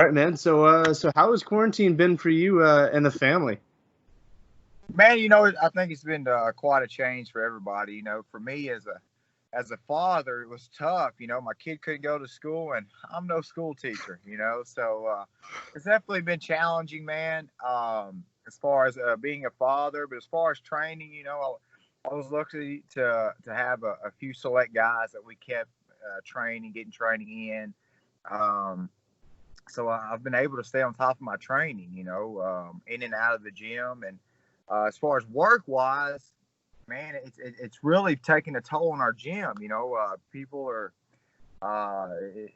All right, man. So how has quarantine been for you and the family? Man, I think it's been quite a change for everybody. For me as a father, it was tough. My kid couldn't go to school, and I'm no school teacher. So it's definitely been challenging, man. As far as being a father, but as far as training, I was lucky to have a few select guys that we kept getting training in. Um, so I've been able to stay on top of my training, in and out of the gym. And as far as work wise, man, it's really taking a toll on our gym. People are,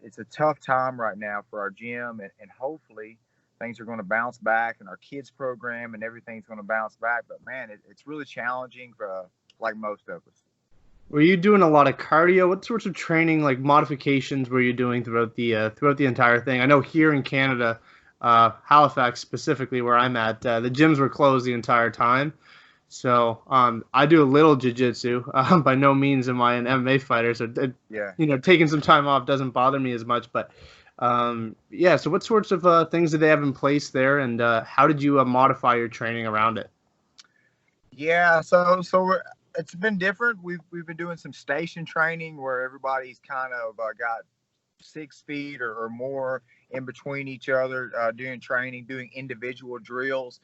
it's a tough time right now for our gym, and hopefully things are going to bounce back, and our kids program and everything's going to bounce back. But man, it's really challenging for like most of us. Were you doing a lot of cardio? What sorts of training, like modifications, were you doing throughout the entire thing? I know here in Canada, Halifax specifically, where I'm at, the gyms were closed the entire time. So I do a little jiu-jitsu. By no means am I an MMA fighter, so Yeah. taking some time off doesn't bother me as much. But yeah, so what sorts of things did they have in place there, and how did you modify your training around it? Yeah, so it's been different. We've been doing some station training where everybody's kind of got 6 feet or more in between each other, doing training, doing individual drills.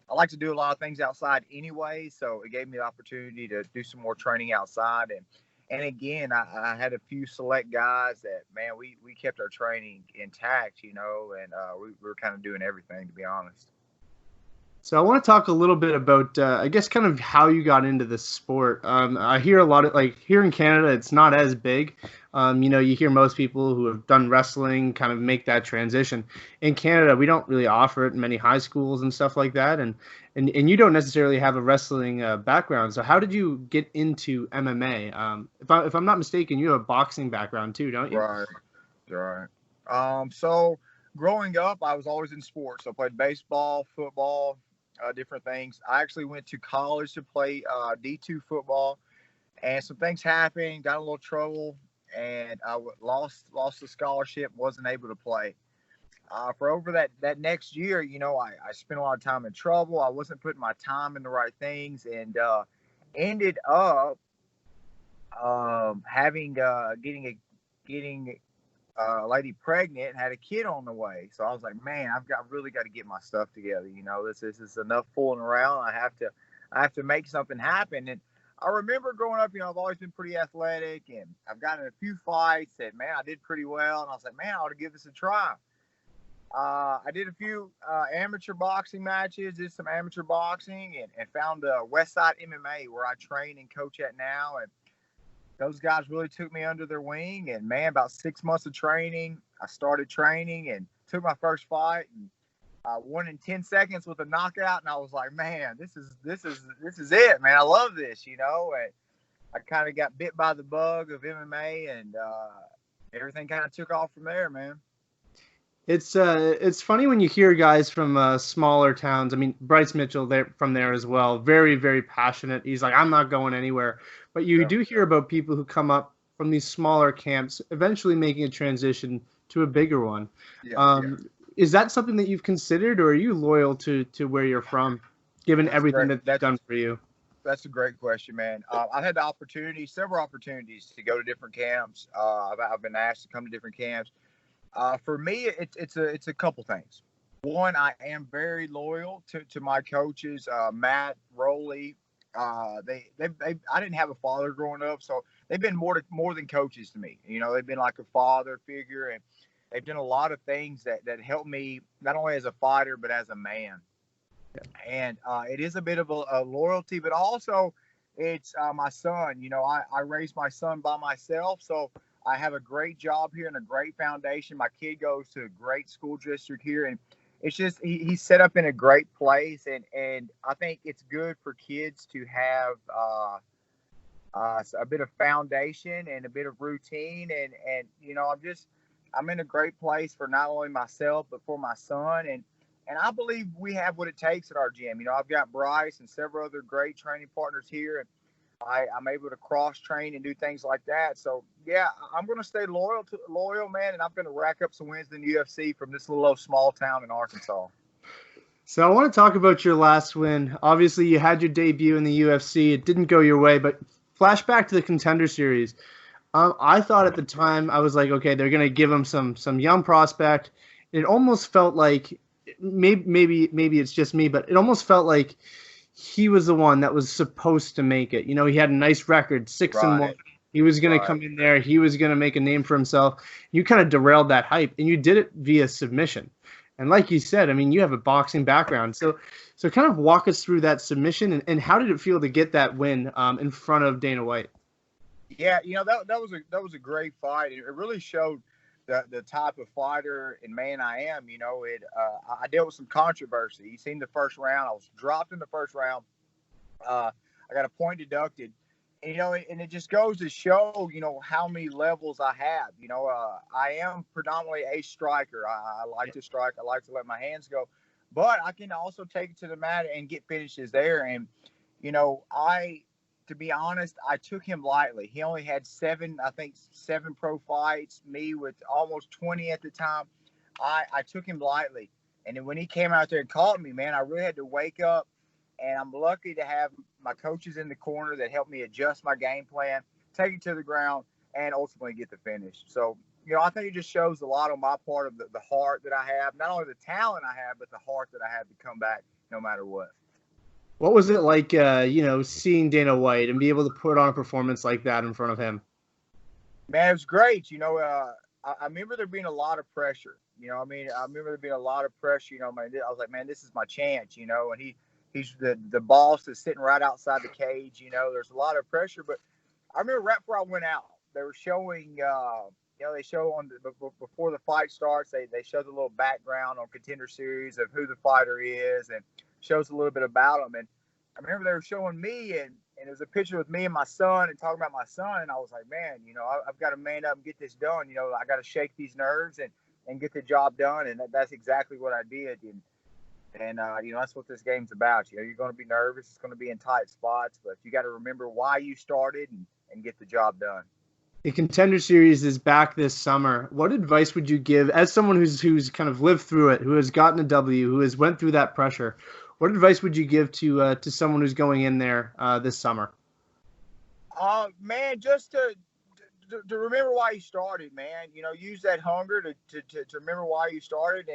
I like to do a lot of things outside anyway, so it gave me the opportunity to do some more training outside. And again, I had a few select guys that, man, we kept our training intact, and we were kind of doing everything, to be honest. So I want to talk a little bit about, I guess, kind of how you got into this sport. I hear a lot of, like, here in Canada, it's not as big. You hear most people who have done wrestling kind of make that transition. In Canada, we don't really offer it in many high schools and stuff like that, and you don't necessarily have a wrestling background. So how did you get into MMA? If I'm not mistaken, you have a boxing background too, don't you? Right, right. So growing up, I was always in sports. I played baseball, football, different things. I actually went to college to play D2 football, and some things happened, got in a little trouble, and lost the scholarship, wasn't able to play. For over that next year, I spent a lot of time in trouble. I wasn't putting my time in the right things, and ended up having getting a lady pregnant and had a kid on the way. So I was like, man, really got to get my stuff together. This is enough fooling around. I have to make something happen. And I remember growing up, I've always been pretty athletic, and I've gotten in a few fights that, man, I did pretty well. And I was like, man, I ought to give this a try. I did a few amateur boxing matches, did some amateur boxing, and found Westside MMA where I train and coach at now. And those guys really took me under their wing. And man, about 6 months of training, I started training and took my first fight, and won in 10 seconds with a knockout. And I was like, man, this is it, man. I love this, And I kind of got bit by the bug of MMA, and everything kind of took off from there, man. It's funny when you hear guys from smaller towns. I mean, Bryce Mitchell there from there as well. Very, very passionate. He's like, I'm not going anywhere. But you Yeah, do hear about people who come up from these smaller camps, eventually making a transition to a bigger one. yeah, yeah. Is that something that you've considered, or are you loyal to where you're from, given That's a everything great. that's done for you? That's a great question, man. I've had the opportunity, several opportunities to go to different camps. I've been asked to come to different camps. For me, it's a couple things. One, I am very loyal to my coaches, Matt, Rowley. I didn't have a father growing up, so they've been more than coaches to me. They've been like a father figure, and they've done a lot of things that helped me not only as a fighter but as a man. And it is a bit of a loyalty, but also it's my son. I raised my son by myself, so I have a great job here and a great foundation. My kid goes to a great school district here, and it's just he's set up in a great place, and I think it's good for kids to have a bit of foundation and a bit of routine, and I'm in a great place for not only myself but for my son, and I believe we have what it takes at our gym. I've got Bryce and several other great training partners here. And I'm able to cross train and do things like that. So yeah, I'm going to stay loyal, man, and I'm going to rack up some wins in the UFC from this little old small town in Arkansas. So I want to talk about your last win. Obviously, you had your debut in the UFC. It didn't go your way, but flashback to the Contender Series. I thought at the time, I was like, okay, they're gonna give him some young prospect. It almost felt like maybe it's just me, but it almost felt like he was the one that was supposed to make it. You know, he had a nice record, 6-1. Right, He was gonna right. come in there. He was gonna make a name for himself. You kind of derailed that hype, and you did it via submission. And like you said, I mean, you have a boxing background, so kind of walk us through that submission and how did it feel to get that win in front of Dana White? Yeah, that was a great fight. It really showed the type of fighter and man I am. I dealt with some controversy. You seen the first round. I was dropped in the first round. I got a point deducted. And it just goes to show, how many levels I have. I am predominantly a striker. I like to strike. I like to let my hands go, but I can also take it to the mat and get finishes there. And to be honest, I took him lightly. He only had seven pro fights. Me with almost 20 at the time. I took him lightly, and then when he came out there and caught me, man, I really had to wake up. And I'm lucky to have my coaches in the corner that helped me adjust my game plan, take it to the ground, and ultimately get the finish. So, I think it just shows a lot on my part of the heart that I have, not only the talent I have, but the heart that I have to come back no matter what. What was it like, seeing Dana White and be able to put on a performance like that in front of him? Man, it was great. I remember there being a lot of pressure. I remember there being a lot of pressure. Man, I was like, man, this is my chance. And he's the boss is sitting right outside the cage. There's a lot of pressure. But I remember right before I went out, they were showing, they show before the fight starts, they show the little background on Contender Series of who the fighter is and shows a little bit about him. And I remember they were showing me, and it was a picture with me and my son and talking about my son. And I was like, man, I've got to man up and get this done. I got to shake these nerves and get the job done. And that's exactly what I did. And that's what this game's about. You're going to be nervous. It's going to be in tight spots, but you got to remember why you started and get the job done. The Contender Series is back this summer. What advice would you give as someone who's kind of lived through it, who has gotten a W, who has went through that pressure? What advice would you give to someone who's going in there this summer? Man, just to remember why you started, man. Use that hunger to remember why you started.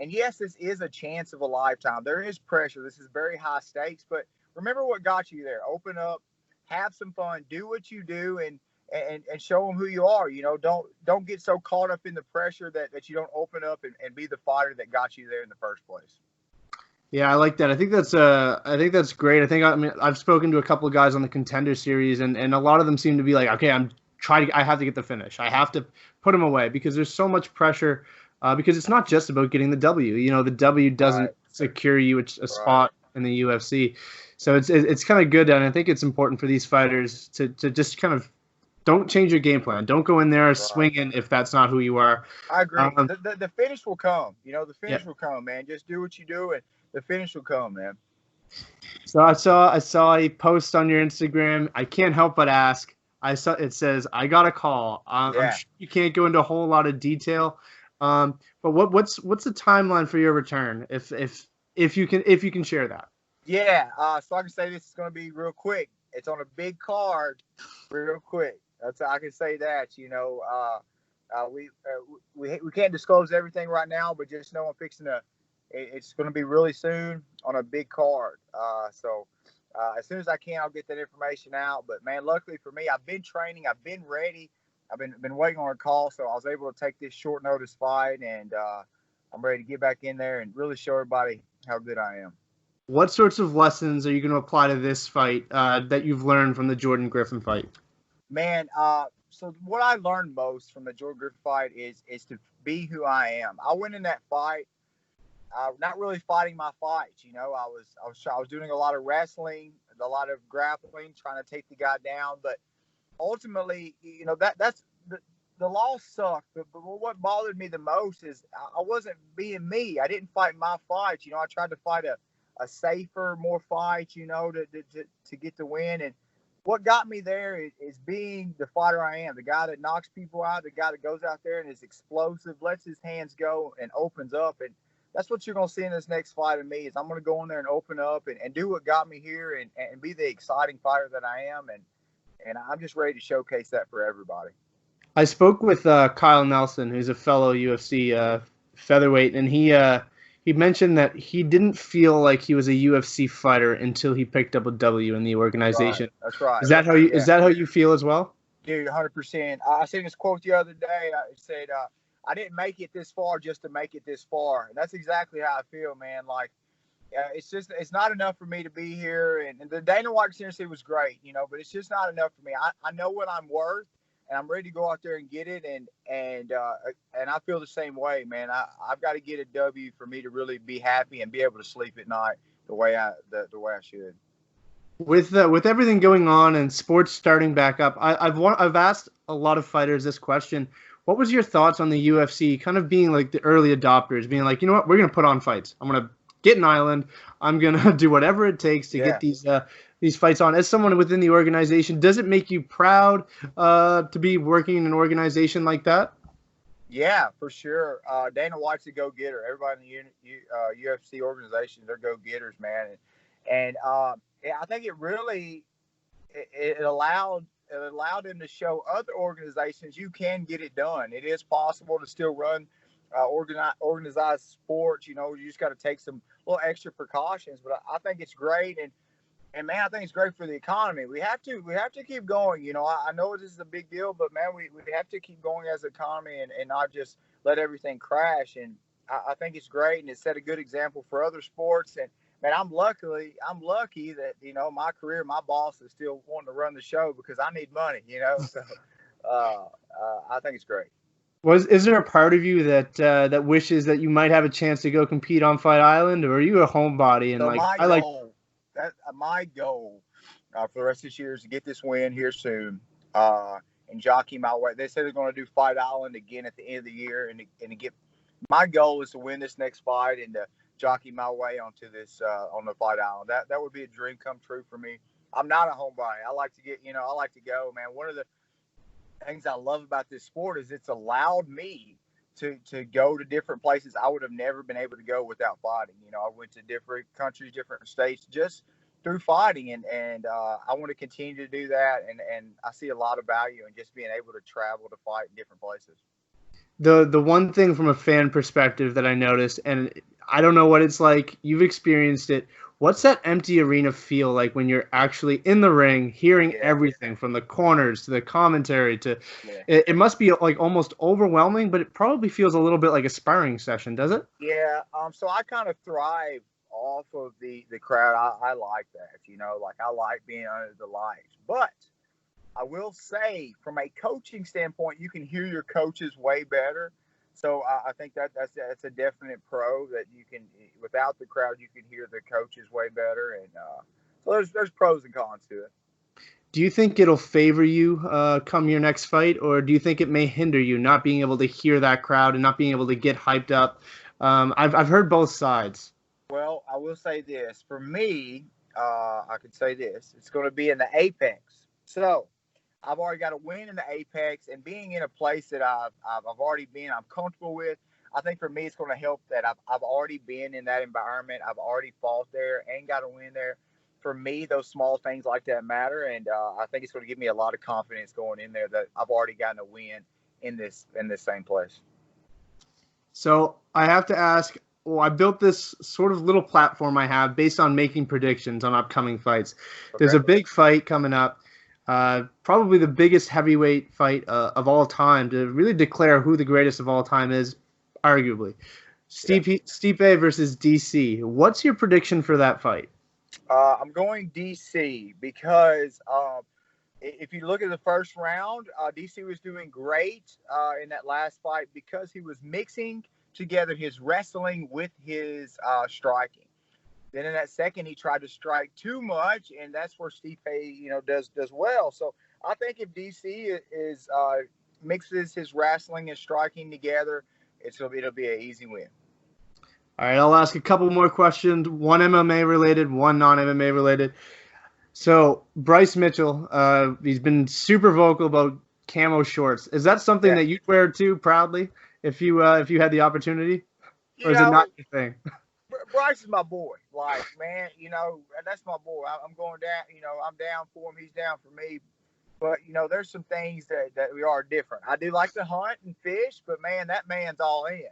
And yes, this is a chance of a lifetime. There is pressure. This is very high stakes, but remember what got you there. Open up, have some fun, do what you do, and show them who you are. Don't get so caught up in the pressure that you don't open up and be the fighter that got you there in the first place. Yeah, I like that. I think that's great. I've spoken to a couple of guys on the Contender Series, and a lot of them seem to be like, okay, I have to get the finish. I have to put him away because there's so much pressure. Because it's not just about getting the W. The W doesn't secure you a spot in the UFC. So it's kind of good, and I think it's important for these fighters to just kind of don't change your game plan. Don't go in there swinging if that's not who you are. I agree. The finish will come. The finish will come, man. Just do what you do, and the finish will come, man. So I saw a post on your Instagram. I can't help but ask. It says, "I got a call." I'm sure you can't go into a whole lot of detail. But what's the timeline for your return, if you can share that? Yeah, so I can say this is going to be real quick. It's on a big card, real quick. I can say that. We can't disclose everything right now, but just know I'm fixing to. It's going to be really soon on a big card. So as soon as I can, I'll get that information out. But man, luckily for me, I've been training. I've been ready. I've been waiting on a call, so I was able to take this short notice fight, and I'm ready to get back in there and really show everybody how good I am. What sorts of lessons are you going to apply to this fight that you've learned from the Jordan Griffin fight? Man, so what I learned most from the Jordan Griffin fight is to be who I am. I went in that fight not really fighting my fights. I was doing a lot of wrestling, a lot of grappling, trying to take the guy down, but ultimately, that's the loss sucked. But what bothered me the most is I wasn't being me. I didn't fight my fights. I tried to fight a safer, more fights, to get the win. And what got me there is being the fighter I am, the guy that knocks people out, the guy that goes out there and is explosive, lets his hands go and opens up. And that's what you're going to see in this next fight of me is I'm going to go in there and open up and do what got me here and be the exciting fighter that I am. And I'm just ready to showcase that for everybody. I spoke with Kyle Nelson, who's a fellow UFC featherweight, and he mentioned that he didn't feel like he was a UFC fighter until he picked up a W in the organization. Right. That's right. Is that how you is that how you feel as well? Dude, 100%. I seen this quote the other day. It said, "I didn't make it this far just to make it this far," and that's exactly how I feel, man. Like, it's not enough for me to be here. And the Dana White Contender was great, you know, but it's just not enough for me. I know what I'm worth, and I'm ready to go out there and get it. And I feel the same way, man. I've got to get a W for me to really be happy and be able to sleep at night the way I should. With everything going on and sports starting back up, I've asked a lot of fighters this question. What was your thoughts on the UFC kind of being like the early adopters, being like, you know what, we're going to put on fights. I'm going to get an island. I'm going to do whatever it takes to get these fights on. As someone within the organization, does it make you proud to be working in an organization like that? Yeah, for sure. Dana White's a go-getter. Everybody in the UFC organization, they're go-getters, man. And I think it really it allowed him to show other organizations you can get it done. It is possible to still run organized sports. You know, you just got to take some little extra precautions. But I think it's great, and man, I think it's great for the economy. We have to keep going. You know, I know this is a big deal, but man, we have to keep going as an economy and not just let everything crash. And I think it's great, and it set a good example for other sports. And man, I'm lucky that, you know, my career, my boss is still wanting to run the show because I need money, you know. So I think it's great. Is there a part of you that wishes that you might have a chance to go compete on Fight Island, or are you a homebody and So like my goal for the rest of this year is to get this win here soon and jockey my way. They said they're going to do Fight Island again at the end of the year, and to get my goal is to win this next fight and to jockey my way onto this on the Fight Island. That would be a dream come true for me. I'm not a homebody. I like to go, man. One of the things I love about this sport is it's allowed me to go to different places I would have never been able to go without fighting. You know, I went to different countries, different states just through fighting, and I want to continue to do that. And I see a lot of value in just being able to travel to fight in different places. The one thing from a fan perspective that I noticed, and I don't know what it's like, you've experienced it. What's that empty arena feel like when you're actually in the ring, hearing everything from the corners to the commentary to it must be like almost overwhelming, but it probably feels a little bit like a sparring session, does it? Yeah. So I kind of thrive off of the crowd. I like that, you know, like I like being under the lights. But I will say from a coaching standpoint, you can hear your coaches way better. So I think that's a definite pro that you can, without the crowd, you can hear the coaches way better. And so there's pros and cons to it. Do you think it'll favor you come your next fight, or do you think it may hinder you not being able to hear that crowd and not being able to get hyped up? I've heard both sides. Well, I will say this. For me, I could say this. It's going to be in the Apex. So I've already got a win in the Apex, and being in a place that I've already been, I'm comfortable with. I think for me, it's going to help that I've already been in that environment. I've already fought there and got a win there. For me, those small things like that matter, and I think it's going to give me a lot of confidence going in there that I've already gotten a win in this same place. So I have to ask. Well, I built this sort of little platform I have based on making predictions on upcoming fights. Okay. There's a big fight coming up. Probably the biggest heavyweight fight of all time to really declare who the greatest of all time is, arguably. Stipe versus DC. What's your prediction for that fight? I'm going DC because if you look at the first round, DC was doing great in that last fight because he was mixing together his wrestling with his striking. Then in that second, he tried to strike too much, and that's where Stipe, you know, does well. So I think if DC is mixes his wrestling and striking together, it'll be an easy win. All right, I'll ask a couple more questions. One MMA related, one non-MMA related. So Bryce Mitchell, he's been super vocal about camo shorts. Is that something Yeah. that you'd wear too proudly if you had the opportunity, You or is it know, not your thing? Bryce is my boy. Like, man, that's my boy. I'm going down. I'm down for him. He's down for me. But there's some things that we are different. I do like to hunt and fish, but man, that man's all in.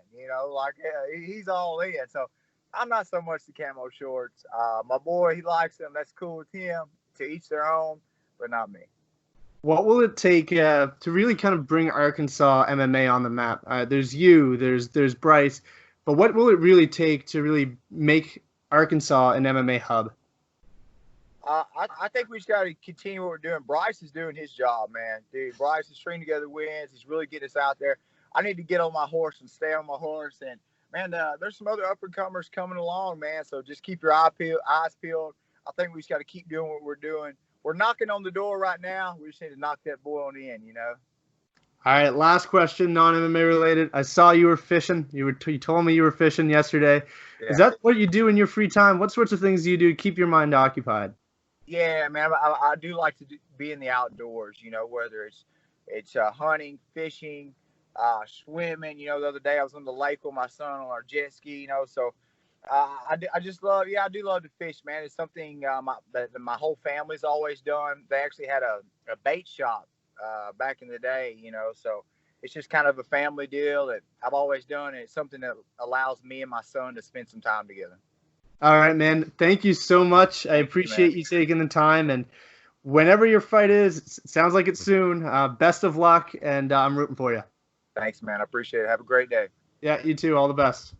Like he's all in. So I'm not so much the camo shorts. My boy, he likes them. That's cool with him. To each their own, but not me. What will it take to really kind of bring Arkansas MMA on the map? There's you, there's Bryce, but what will it really take to really make Arkansas an MMA hub? I think we just got to continue what we're doing. Bryce is doing his job, man. Dude, Bryce is stringing together wins. He's really getting us out there. I need to get on my horse and stay on my horse. And, man, there's some other up-and-comers coming along, man. So just keep your eyes peeled. I think we just got to keep doing what we're doing. We're knocking on the door right now. We just need to knock that boy on in, All right, last question, non-MMA related. I saw you were fishing. You told me you were fishing yesterday. Yeah. Is that what you do in your free time? What sorts of things do you do to keep your mind occupied? Yeah, man, I do like to be in the outdoors, whether it's hunting, fishing, swimming. The other day I was on the lake with my son on our jet ski, so I just love, I do love to fish, man. It's something that my whole family's always done. They actually had a bait shop back in the day, so it's just kind of a family deal that I've always done. And it's something that allows me and my son to spend some time together. All right, man. Thank you so much. I appreciate you taking the time. And whenever your fight is, it sounds like it's soon. Best of luck, and I'm rooting for you. Thanks, man. I appreciate it. Have a great day. Yeah, you too. All the best.